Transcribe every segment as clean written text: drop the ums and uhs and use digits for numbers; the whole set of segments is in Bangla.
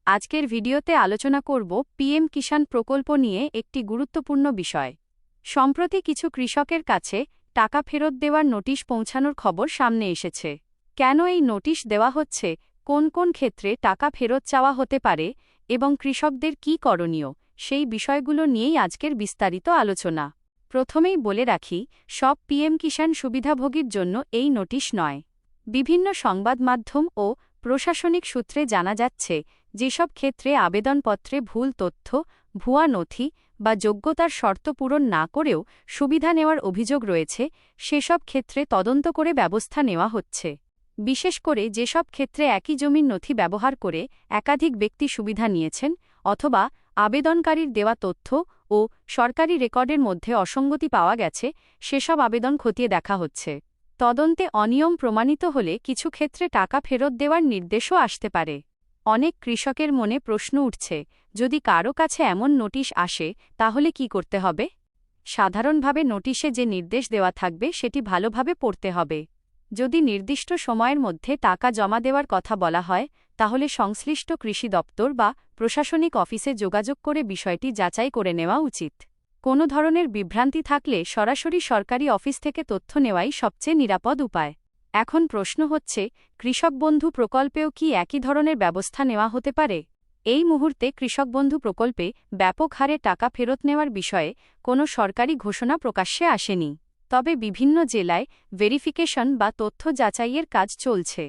আজকের ভিডিওতে আলোচনা করব পিএম কিষাণ প্রকল্প নিয়ে একটি গুরুত্বপূর্ণ বিষয়। সম্প্রতি কিছু কৃষকের কাছে টাকা ফেরত দেওয়ার নোটিশ পৌঁছানোর খবর সামনে এসেছে। কেন এই নোটিশ দেওয়া হচ্ছে, কোন কোন ক্ষেত্রে টাকা ফেরত চাওয়া হতে পারে এবং কৃষকদের কী করণীয়, সেই বিষয়গুলো নিয়েই আজকের বিস্তারিত আলোচনা। প্রথমেই বলে রাখি, সব পিএম কিষাণ সুবিধাভোগীর জন্য এই নোটিশ নয়। বিভিন্ন সংবাদ মাধ্যম ও প্রশাসনিক সূত্রে জানা যাচ্ছে, যেসব ক্ষেত্রে আবেদনপত্রে ভুল তথ্য, ভুয়া নথি বা যোগ্যতার শর্ত পূরণ না করেও সুবিধা নেওয়ার অভিযোগ রয়েছে, সেসব ক্ষেত্রে তদন্ত করে ব্যবস্থা নেওয়া হচ্ছে। বিশেষ করে যেসব ক্ষেত্রে একই জমির নথি ব্যবহার করে একাধিক ব্যক্তি সুবিধা নিয়েছেন অথবা আবেদনকারীর দেওয়া তথ্য ও সরকারি রেকর্ডের মধ্যে অসঙ্গতি পাওয়া গেছে, সেসব আবেদন খতিয়ে দেখা হচ্ছে। তদন্তে অনিয়ম প্রমাণিত হলে কিছু ক্ষেত্রে টাকা ফেরত দেওয়ার নির্দেশও আসতে পারে। অনেক কৃষকের মনে প্রশ্ন উঠছে, যদি কারও কাছে এমন নোটিশ আসে তাহলে কি করতে হবে? সাধারণভাবে নোটিশে যে নির্দেশ দেওয়া থাকবে সেটি ভালোভাবে পড়তে হবে। যদি নির্দিষ্ট সময়ের মধ্যে টাকা জমা দেওয়ার কথা বলা হয়, তাহলে সংশ্লিষ্ট কৃষি দপ্তর বা প্রশাসনিক অফিসে যোগাযোগ করে বিষয়টি যাচাই করে নেওয়া উচিত। কোনো ধরনের বিভ্রান্তি থাকলে সরাসরি সরকারি অফিস থেকে তথ্য নেওয়াই সবচেয়ে নিরাপদ উপায়। এখন প্রশ্ন হচ্ছে, কৃষক বন্ধু প্রকল্পেও কি একই ধরনের ব্যবস্থা নেওয়া হতে পারে? এই মুহূর্তে কৃষক বন্ধু প্রকল্পে ব্যাপক হারে টাকা ফেরত নেওয়ার বিষয়ে কোনো সরকারি ঘোষণা প্রকাশ্যে আসেনি। তবে বিভিন্ন জেলায় ভেরিফিকেশন বা তথ্য যাচাইয়ের কাজ চলছে।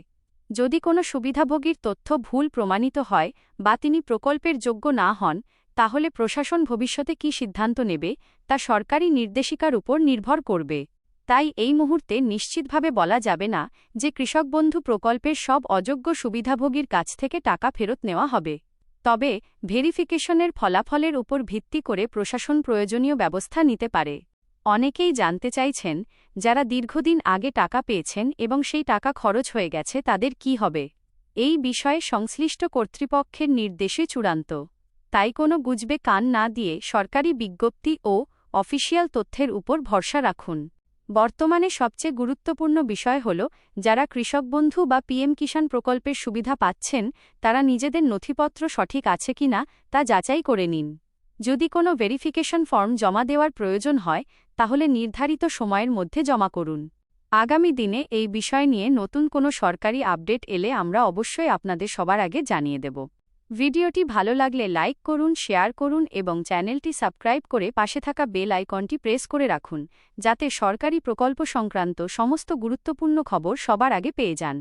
যদি কোনো সুবিধাভোগীর তথ্য ভুল প্রমাণিত হয় বা তিনি প্রকল্পের যোগ্য না হন, তাহলে প্রশাসন ভবিষ্যতে কী সিদ্ধান্ত নেবে তা সরকারি নির্দেশিকার উপর নির্ভর করবে। তাই এই মুহূর্তে নিশ্চিতভাবে বলা যাবে না যে কৃষক বন্ধু প্রকল্পের সব অযোগ্য সুবিধাভোগীর কাছ থেকে টাকা ফেরত নেওয়া হবে। তবে ভেরিফিকেশনের ফলাফলের উপর ভিত্তি করে প্রশাসন প্রয়োজনীয় ব্যবস্থা নিতে পারে। অনেকেই জানতে চাইছেন, যারা দীর্ঘদিন আগে টাকা পেয়েছেন এবং সেই টাকা খরচ হয়ে গেছে তাদের কী হবে? এই বিষয়ে সংশ্লিষ্ট কর্তৃপক্ষের নির্দেশই চূড়ান্ত। তাই কোনো গুজবে কান না দিয়ে সরকারি বিজ্ঞপ্তি ও অফিসিয়াল তথ্যের উপর ভরসা রাখুন। বর্তমানে সবচেয়ে গুরুত্বপূর্ণ বিষয় হল, যারা কৃষক বন্ধু বা পিএম কিষাণ প্রকল্পের সুবিধা পাচ্ছেন তারা নিজেদের নথিপত্র সঠিক আছে কিনা তা যাচাই করে নিন। যদি কোনো ভেরিফিকেশন ফর্ম জমা দেওয়ার প্রয়োজন হয়, তাহলে নির্ধারিত সময়ের মধ্যে জমা করুন। আগামী দিনে এই বিষয় নিয়ে নতুন কোনো সরকারি আপডেট এলে আমরা অবশ্যই আপনাদের সবার আগে জানিয়ে দেব। ভিডিওটি ভালো লাগলে লাইক করুন, শেয়ার করুন এবং চ্যানেলটি সাবস্ক্রাইব করে পাশে থাকা বেল আইকনটি প্রেস করে রাখুন, যাতে সরকারি প্রকল্প সংক্রান্ত সমস্ত গুরুত্বপূর্ণ খবর সবার আগে পেয়ে যান।